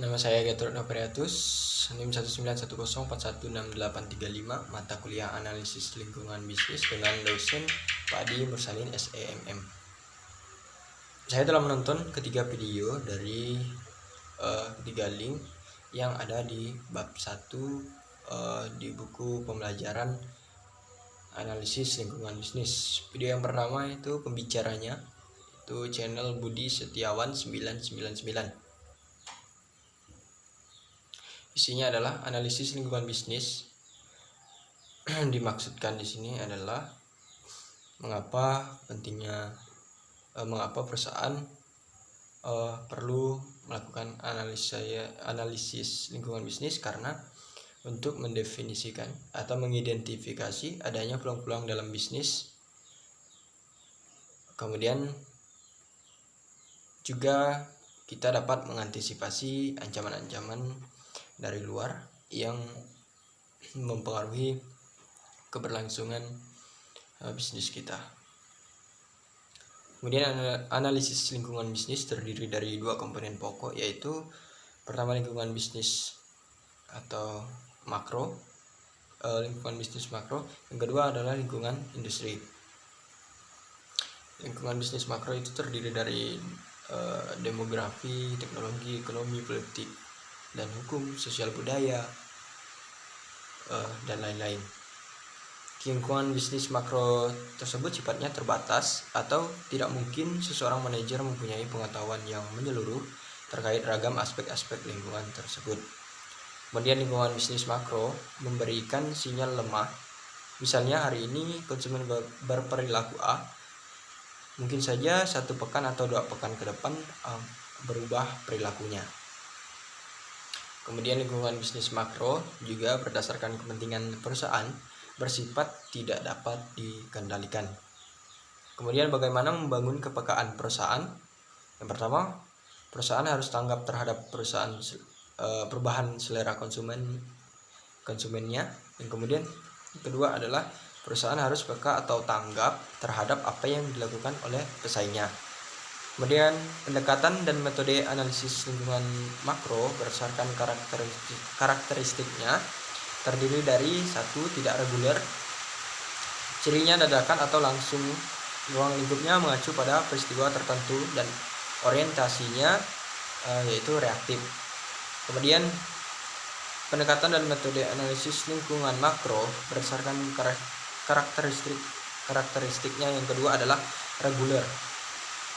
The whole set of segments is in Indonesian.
Nama saya Gatot Novariatus, NIM 191041685, mata kuliah Analisis Lingkungan Bisnis dengan dosen Pak Adi Mursalin SEMM. Saya telah menonton ketiga video dari ketiga link yang ada di bab 1 di buku pembelajaran Analisis Lingkungan Bisnis. Video yang pertama itu pembicaranya, itu channel Budi Setiawan 999. Isinya adalah analisis lingkungan bisnis. Dimaksudkan di sini adalah mengapa perusahaan perlu melakukan analisis lingkungan bisnis, karena untuk mendefinisikan atau mengidentifikasi adanya peluang-peluang dalam bisnis. Kemudian juga kita dapat mengantisipasi ancaman-ancaman dari luar yang mempengaruhi keberlangsungan bisnis kita. Kemudian analisis lingkungan bisnis terdiri dari dua komponen pokok, yaitu pertama lingkungan bisnis atau makro, lingkungan bisnis makro. Yang kedua adalah lingkungan industri. Lingkungan bisnis makro itu terdiri dari demografi, teknologi, ekonomi, politik, dan hukum, sosial, budaya, dan lain-lain. Lingkungan bisnis makro tersebut sifatnya terbatas atau tidak mungkin seseorang manajer mempunyai pengetahuan yang menyeluruh terkait ragam aspek-aspek lingkungan tersebut. Kemudian lingkungan bisnis makro memberikan sinyal lemah. Misalnya hari ini konsumen berperilaku A, mungkin saja 1 pekan atau 2 pekan ke depan berubah perilakunya. Kemudian lingkungan bisnis makro juga berdasarkan kepentingan perusahaan bersifat tidak dapat dikendalikan. Kemudian bagaimana membangun kepekaan perusahaan? Yang pertama, perusahaan harus tanggap terhadap perubahan selera konsumennya. Dan kemudian yang kedua adalah perusahaan harus peka atau tanggap terhadap apa yang dilakukan oleh pesaingnya. Kemudian pendekatan dan metode analisis lingkungan makro berdasarkan karakteristiknya terdiri dari 1. Tidak reguler, cirinya dadakan atau langsung. Ruang lingkupnya mengacu pada peristiwa tertentu dan orientasinya yaitu reaktif. Kemudian pendekatan dan metode analisis lingkungan makro berdasarkan karakteristiknya yang kedua adalah reguler.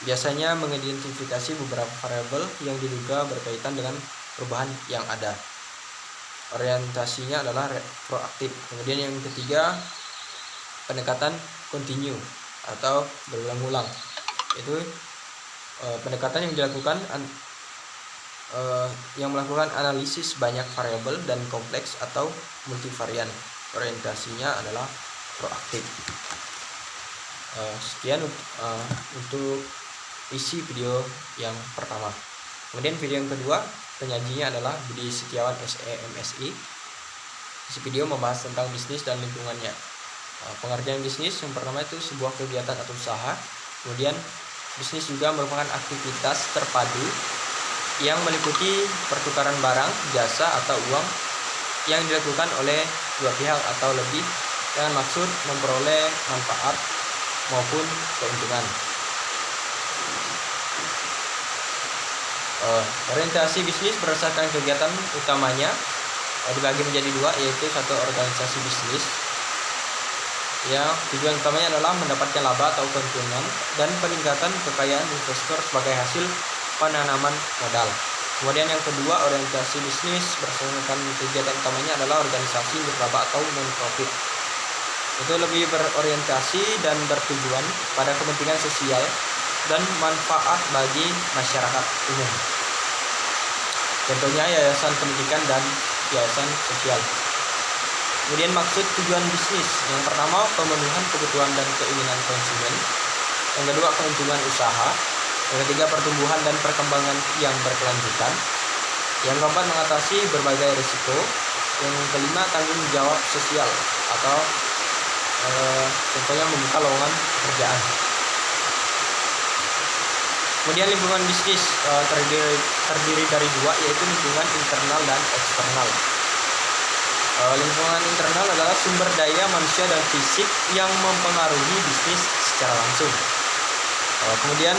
Biasanya mengidentifikasi beberapa variabel yang diduga berkaitan dengan perubahan yang ada. Orientasinya adalah proaktif. Kemudian yang ketiga, pendekatan kontinu atau berulang-ulang. Itu pendekatan yang dilakukan yang melakukan analisis banyak variabel dan kompleks atau multivarian. Orientasinya adalah proaktif. Sekian untuk isi video yang pertama. Kemudian video yang kedua, penyajinya adalah Budi Setiawan SEMSI. Isi video membahas tentang bisnis dan lingkungannya. Pengertian bisnis yang pertama itu sebuah kegiatan atau usaha. Kemudian bisnis juga merupakan aktivitas terpadu yang meliputi pertukaran barang, jasa, atau uang yang dilakukan oleh dua pihak atau lebih dengan maksud memperoleh manfaat maupun keuntungan. Orientasi bisnis berdasarkan kegiatan utamanya dibagi menjadi dua, yaitu 1. Organisasi bisnis yang tujuan utamanya adalah mendapatkan laba atau keuntungan dan peningkatan kekayaan investor sebagai hasil penanaman modal. Kemudian yang kedua, orientasi bisnis berdasarkan kegiatan utamanya adalah organisasi nirlaba atau non-profit. Itu lebih berorientasi dan bertujuan pada kepentingan sosial dan manfaat bagi masyarakat umum. Contohnya yayasan pendidikan dan yayasan sosial. Kemudian maksud tujuan bisnis. Yang pertama, pemenuhan kebutuhan dan keinginan konsumen. Yang kedua, keuntungan usaha. Yang ketiga, pertumbuhan dan perkembangan yang berkelanjutan. Yang keempat, mengatasi berbagai risiko. Yang kelima, tanggung jawab sosial atau contohnya membuka lowongan pekerjaan. Kemudian lingkungan bisnis terdiri terdiri dari dua, yaitu lingkungan internal dan eksternal. Lingkungan internal adalah sumber daya manusia dan fisik yang mempengaruhi bisnis secara langsung. Kemudian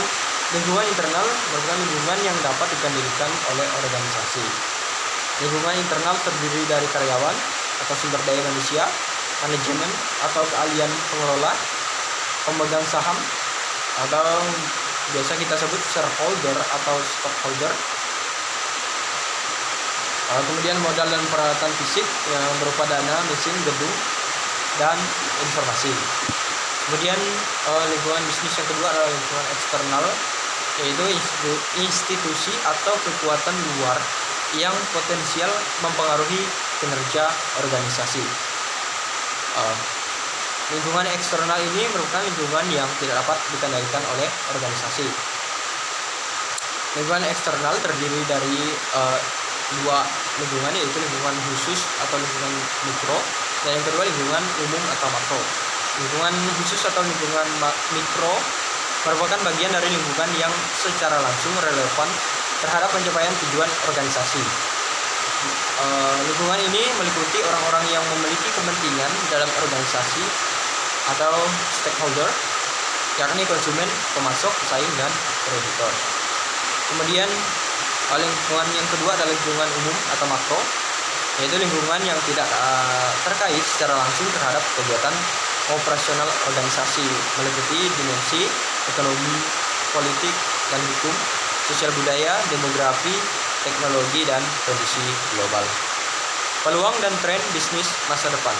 lingkungan internal merupakan lingkungan yang dapat dikendalikan oleh organisasi. Lingkungan internal terdiri dari karyawan atau sumber daya manusia, manajemen atau keahlian pengelola, pemegang saham atau biasa kita sebut shareholder atau stockholder. Kemudian modal dan peralatan fisik yang berupa dana, mesin, gedung, dan informasi. Kemudian lingkungan bisnis yang kedua adalah lingkungan eksternal, yaitu institusi atau kekuatan luar yang potensial mempengaruhi kinerja organisasi. Lingkungan eksternal ini merupakan lingkungan yang tidak dapat dikendalikan oleh organisasi. Lingkungan eksternal terdiri dari dua lingkungan, yaitu lingkungan khusus atau lingkungan mikro, dan yang kedua lingkungan umum atau makro. Lingkungan khusus atau lingkungan mikro merupakan bagian dari lingkungan yang secara langsung relevan terhadap pencapaian tujuan organisasi. Lingkungan ini meliputi orang-orang yang memiliki kepentingan dalam organisasi atau stakeholder, yakni konsumen, pemasok, pesaing, dan kreditor. Kemudian lingkungan yang kedua adalah lingkungan umum atau makro, yaitu lingkungan yang tidak terkait secara langsung terhadap kegiatan operasional organisasi, meliputi dimensi ekonomi, politik, dan hukum, sosial budaya, demografi, teknologi, dan kondisi global. Peluang dan tren bisnis masa depan.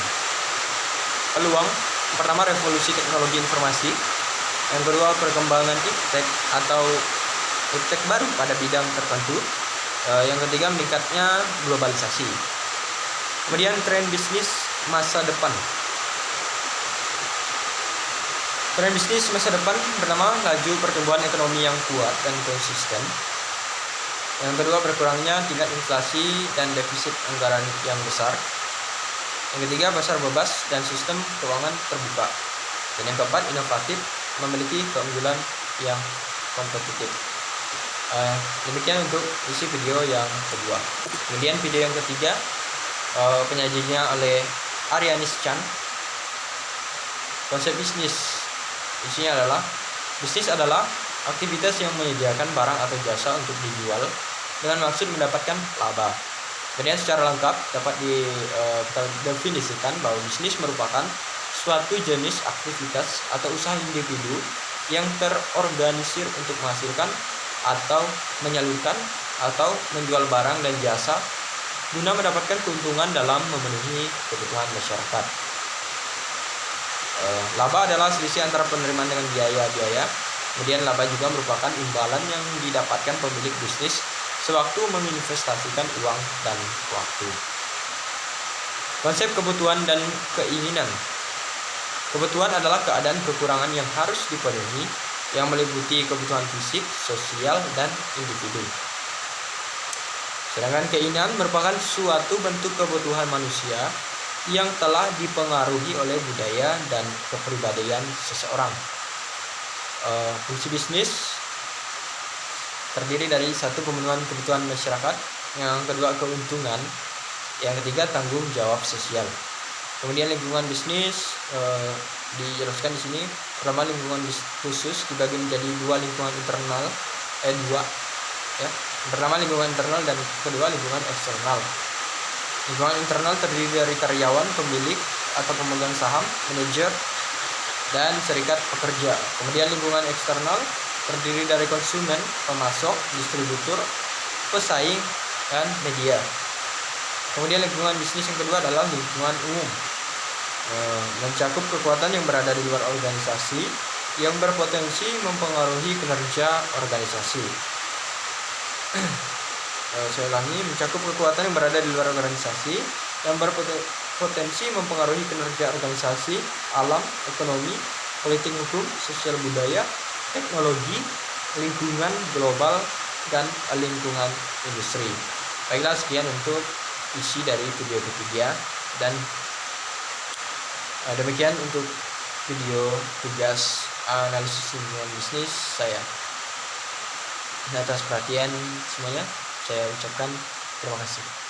Peluang pertama, revolusi teknologi informasi. Yang kedua, perkembangan iptek atau iptek baru pada bidang tertentu. Yang ketiga, meningkatnya globalisasi. Kemudian tren bisnis masa depan. Tren bisnis masa depan pertama, laju pertumbuhan ekonomi yang kuat dan konsisten. Yang kedua, berkurangnya tingkat inflasi dan defisit anggaran yang besar. Yang ketiga, pasar bebas dan sistem keuangan terbuka. Dan yang keempat, inovatif, memiliki keunggulan yang kompetitif. Demikian untuk isi video yang kedua. Kemudian video yang ketiga, penyajinya oleh Arianis Chan. Konsep bisnis. Isinya adalah, bisnis adalah aktivitas yang menyediakan barang atau jasa untuk dijual dengan maksud mendapatkan laba. Kemudian secara lengkap dapat didefinisikan bahwa bisnis merupakan suatu jenis aktivitas atau usaha individu yang terorganisir untuk menghasilkan atau menyalurkan atau menjual barang dan jasa guna mendapatkan keuntungan dalam memenuhi kebutuhan masyarakat. Laba adalah selisih antara penerimaan dengan biaya. Kemudian laba juga merupakan imbalan yang didapatkan pemilik bisnis sewaktu menginvestasikan uang dan waktu. Konsep kebutuhan dan keinginan. Kebutuhan adalah keadaan kekurangan yang harus dipenuhi yang meliputi kebutuhan fisik, sosial, dan individu. Sedangkan keinginan merupakan suatu bentuk kebutuhan manusia yang telah dipengaruhi oleh budaya dan kepribadian seseorang. Fungsi bisnis terdiri dari satu, pemenuhan kebutuhan masyarakat, yang kedua keuntungan, yang ketiga tanggung jawab sosial. Kemudian lingkungan bisnis dijelaskan di sini. Pertama, lingkungan khusus dibagi menjadi dua, lingkungan internal dua ya. Pertama lingkungan internal dan kedua lingkungan eksternal. Lingkungan internal terdiri dari karyawan, pemilik atau pemegang saham, manajer, dan serikat pekerja. Kemudian lingkungan eksternal terdiri dari konsumen, pemasok, distributor, pesaing, dan media. Kemudian lingkungan bisnis yang kedua adalah lingkungan umum, mencakup kekuatan yang berada di luar organisasi yang berpotensi mempengaruhi kinerja organisasi. Saya ulangi, mencakup kekuatan yang berada di luar organisasi yang berpotensi mempengaruhi kinerja organisasi, alam, ekonomi, politik, hukum, sosial budaya, teknologi, lingkungan global, dan lingkungan industri. Baiklah, sekian untuk isi dari video ketiga, dan demikian untuk video tugas analisis lingkungan bisnis saya. Atas perhatian semuanya. saya ucapkan terima kasih.